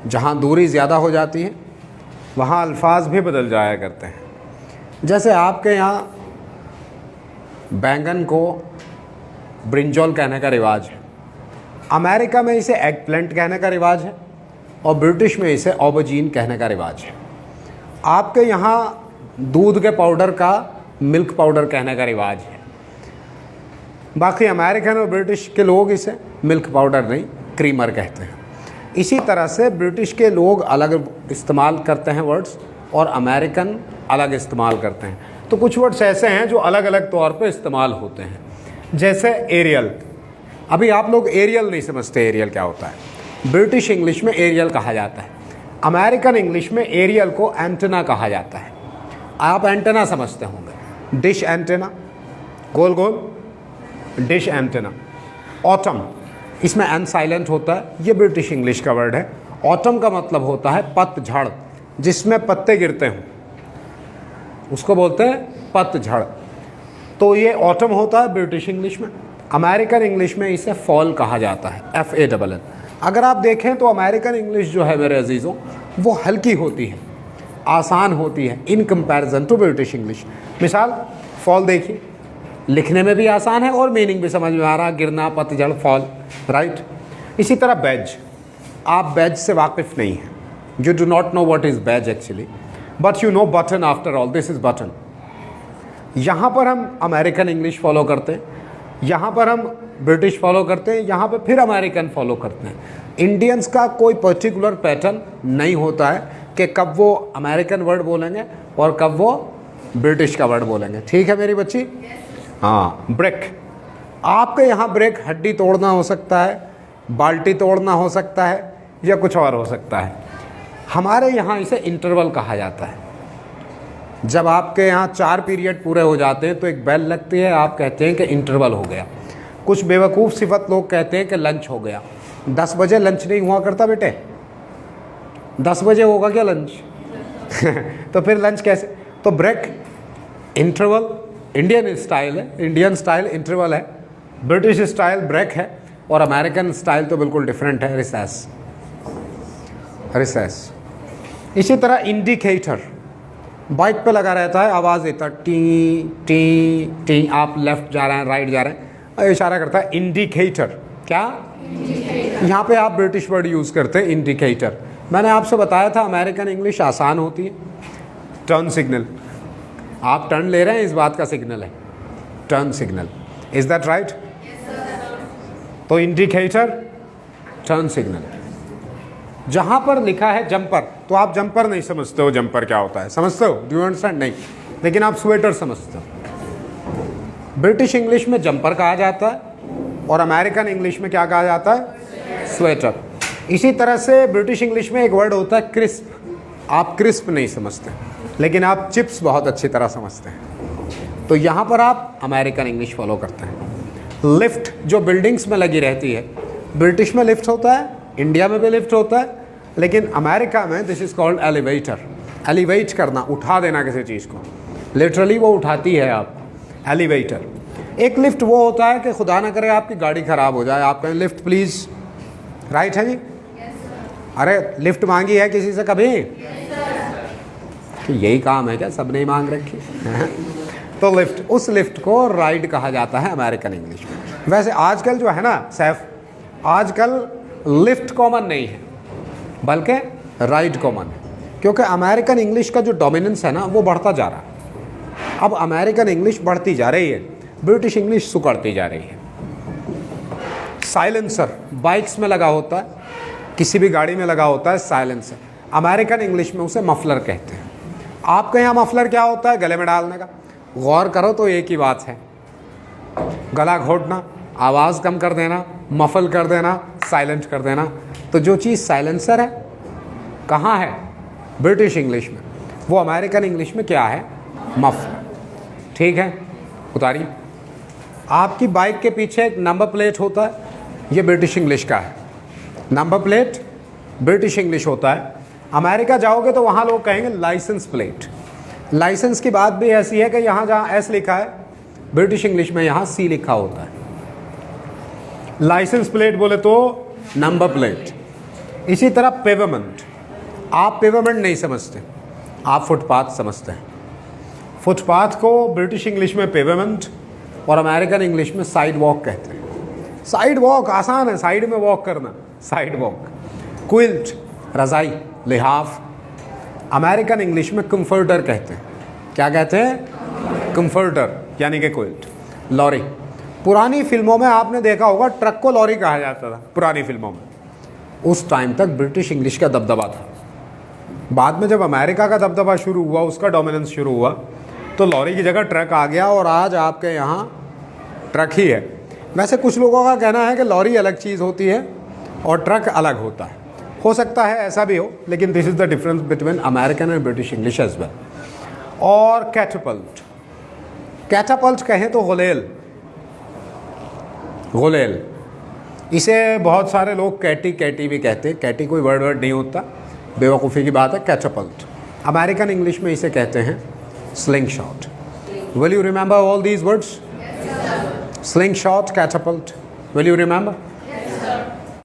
जहाँ दूरी ज़्यादा हो जाती है वहाँ अल्फाज भी बदल जाया करते हैं। जैसे आपके यहाँ बैंगन को ब्रिंजॉल कहने का रिवाज है, अमेरिका में इसे एग प्लांट कहने का रिवाज है और ब्रिटिश में इसे ऑबजीन कहने का रिवाज है। आपके यहाँ दूध के पाउडर का मिल्क पाउडर कहने का रिवाज है, बाकी अमेरिकन और ब्रिटिश के लोग इसे मिल्क पाउडर नहीं क्रीमर कहते हैं। इसी तरह से ब्रिटिश के लोग अलग इस्तेमाल करते हैं वर्ड्स और अमेरिकन अलग इस्तेमाल करते हैं। तो कुछ वर्ड्स ऐसे हैं जो अलग अलग तौर पे इस्तेमाल होते हैं, जैसे एरियल। अभी आप लोग एरियल नहीं समझते, एरियल क्या होता है। ब्रिटिश इंग्लिश में एरियल कहा जाता है, अमेरिकन इंग्लिश में एरियल को एंटेना कहा जाता है। आप एंटेना समझते होंगे, डिश एंटेना, गोल गोल डिश एंटेना। ऑटम, इसमें एन साइलेंट होता है, ये ब्रिटिश इंग्लिश का वर्ड है। ऑटम का मतलब होता है पतझड़, जिसमें पत्ते गिरते हों, उसको बोलते हैं पतझड़। तो ये ऑटम होता है ब्रिटिश इंग्लिश में। अमेरिकन इंग्लिश में इसे फॉल कहा जाता है, FALL। अगर आप देखें तो अमेरिकन इंग्लिश जो है मेरे अजीज़ों, वो हल्की होती है, आसान होती है in comparison to British English. मिसाल फॉल देखिए, लिखने में भी आसान है और मीनिंग भी समझ में आ रहा, गिरना, पतझड़, फॉल, राइट। इसी तरह बैज, आप बैज से वाकिफ़ नहीं हैं, you do not know what is badge actually, but you know button, after all this is button. यहाँ पर हम अमेरिकन इंग्लिश फॉलो करते हैं, यहाँ पर हम ब्रिटिश फॉलो करते हैं, यहाँ पर फिर अमेरिकन फॉलो करते हैं। इंडियंस का कोई पर्टिकुलर पैटर्न नहीं होता है कि कब वो अमेरिकन वर्ड बोलेंगे और कब वो ब्रिटिश का वर्ड बोलेंगे। ठीक है मेरी बच्ची? हाँ। ब्रेक, आपके यहाँ ब्रेक हड्डी तोड़ना हो सकता है, बाल्टी तोड़ना हो सकता है, या कुछ और हो सकता है। हमारे यहाँ इसे इंटरवल कहा जाता है। जब आपके यहाँ 4 पीरियड पूरे हो जाते हैं तो एक बेल लगती है, आप कहते हैं कि इंटरवल हो गया। कुछ बेवकूफ़ सिफत लोग कहते हैं कि लंच हो गया। 10 बजे लंच नहीं हुआ करता बेटे, 10 बजे होगा क्या लंच? तो फिर लंच कैसे? तो ब्रेक, इंटरवल इंडियन स्टाइल है, इंडियन स्टाइल इंटरवल है, ब्रिटिश स्टाइल ब्रेक है, और अमेरिकन स्टाइल तो बिल्कुल डिफरेंट है, रिसेस। रिसेस। इसी तरह इंडिकेटर, बाइक पे लगा रहता है, आवाज़ देता है टी टी टी, आप लेफ्ट जा रहे हैं, राइट जा रहे हैं, इशारा करता है इंडिकेटर। क्या? यहाँ पे आप ब्रिटिश वर्ड यूज़ करते हैं इंडिकेटर। मैंने आपसे बताया था अमेरिकन इंग्लिश आसान होती है। टर्न सिग्नल, आप टर्न ले रहे हैं, इस बात का सिग्नल है, turn signal. Is that right? तो इंडिकेटर, टर्न सिग्नल। जहाँ पर लिखा है जंपर, तो आप जंपर नहीं समझते हो, जंपर क्या होता है समझते हो? Do you understand? नहीं, लेकिन आप स्वेटर समझते हो। ब्रिटिश इंग्लिश में जंपर कहा जाता है और अमेरिकन इंग्लिश में क्या कहा जाता है? स्वेटर। इसी तरह से ब्रिटिश इंग्लिश में एक वर्ड होता है क्रिस्प, आप क्रिस्प नहीं समझते, लेकिन आप चिप्स बहुत अच्छी तरह समझते हैं। तो यहाँ पर आप अमेरिकन इंग्लिश फॉलो करते हैं। लिफ्ट जो बिल्डिंग्स में लगी रहती है, ब्रिटिश में लिफ्ट होता है, इंडिया में भी लिफ्ट होता है, लेकिन अमेरिका में this is called elevator. Elevate करना, उठा देना किसी चीज़ को, लिटरली वो उठाती है आप, एलिवेटर। एक लिफ्ट वो होता है कि खुदा ना करे आपकी गाड़ी ख़राब हो जाए, आप कहें लिफ्ट प्लीज़, राइट है जी? अरे लिफ्ट मांगी है किसी से कभी? कि यही काम है क्या, सब नहीं मांग रखी? तो लिफ्ट, उस लिफ्ट को राइड कहा जाता है अमेरिकन इंग्लिश में। वैसे आजकल जो है ना सैफ, आजकल लिफ्ट कॉमन नहीं है बल्कि राइड कॉमन है, क्योंकि अमेरिकन इंग्लिश का जो डोमिनेंस है ना वो बढ़ता जा रहा है। अब अमेरिकन इंग्लिश बढ़ती जा रही है, ब्रिटिश इंग्लिश सुकड़ती जा रही है। साइलेंसर बाइक्स में लगा होता है, किसी भी गाड़ी में लगा होता है साइलेंसर, अमेरिकन इंग्लिश में उसे मफलर कहते हैं। आपके यहाँ मफलर क्या होता है? गले में डालने का। गौर करो तो एक ही बात है, गला घोटना, आवाज़ कम कर देना, मफल कर देना, साइलेंट कर देना। तो जो चीज़ साइलेंसर है कहाँ है? ब्रिटिश इंग्लिश में। वो अमेरिकन इंग्लिश में क्या है? मफलर। ठीक है, उतारिए। आपकी बाइक के पीछे एक नंबर प्लेट होता है, ये ब्रिटिश इंग्लिश का है। नंबर प्लेट ब्रिटिश इंग्लिश होता है। अमेरिका जाओगे तो वहाँ लोग कहेंगे लाइसेंस प्लेट। लाइसेंस की बात भी ऐसी है कि यहाँ जहाँ एस लिखा है ब्रिटिश इंग्लिश में यहाँ सी लिखा होता है। लाइसेंस प्लेट बोले तो नंबर प्लेट, इसी तरह पेवमेंट, आप पेवमेंट नहीं समझते, आप फुटपाथ समझते हैं। फुटपाथ को ब्रिटिश इंग्लिश में पेवमेंट और अमेरिकन इंग्लिश में साइड वॉक कहते हैं। साइड वॉक आसान है, साइड में वॉक करना, साइड वॉक। क्विल्ट, रज़ाई, लिहाफ, अमेरिकन इंग्लिश में कंफर्टर कहते हैं। क्या कहते हैं? कंफर्टर, यानी कि क्विल्ट। लॉरी, पुरानी फिल्मों में आपने देखा होगा ट्रक को लॉरी कहा जाता था, पुरानी फिल्मों में। उस टाइम तक ब्रिटिश इंग्लिश का दबदबा था। बाद में जब अमेरिका का दबदबा शुरू हुआ, उसका डोमिनेंस शुरू हुआ, तो लॉरी की जगह ट्रक आ गया और आज आपके यहाँ ट्रक ही है। वैसे कुछ लोगों का कहना है कि लॉरी अलग चीज़ होती है और ट्रक अलग होता है। हो सकता है ऐसा भी हो, लेकिन this is the difference between American and British English as well. और कैटपल्ट, कैटापल्ट कहें तो गुलेल, गुलेल, इसे बहुत सारे लोग कैटी कैटी भी कहते हैं। कैटी कोई वर्ड नहीं होता, बेवकूफ़ी की बात है। कैटापल्ट, अमेरिकन इंग्लिश में इसे कहते हैं sling shot. Will you remember all these words? Sling shot, Catapult, will you remember?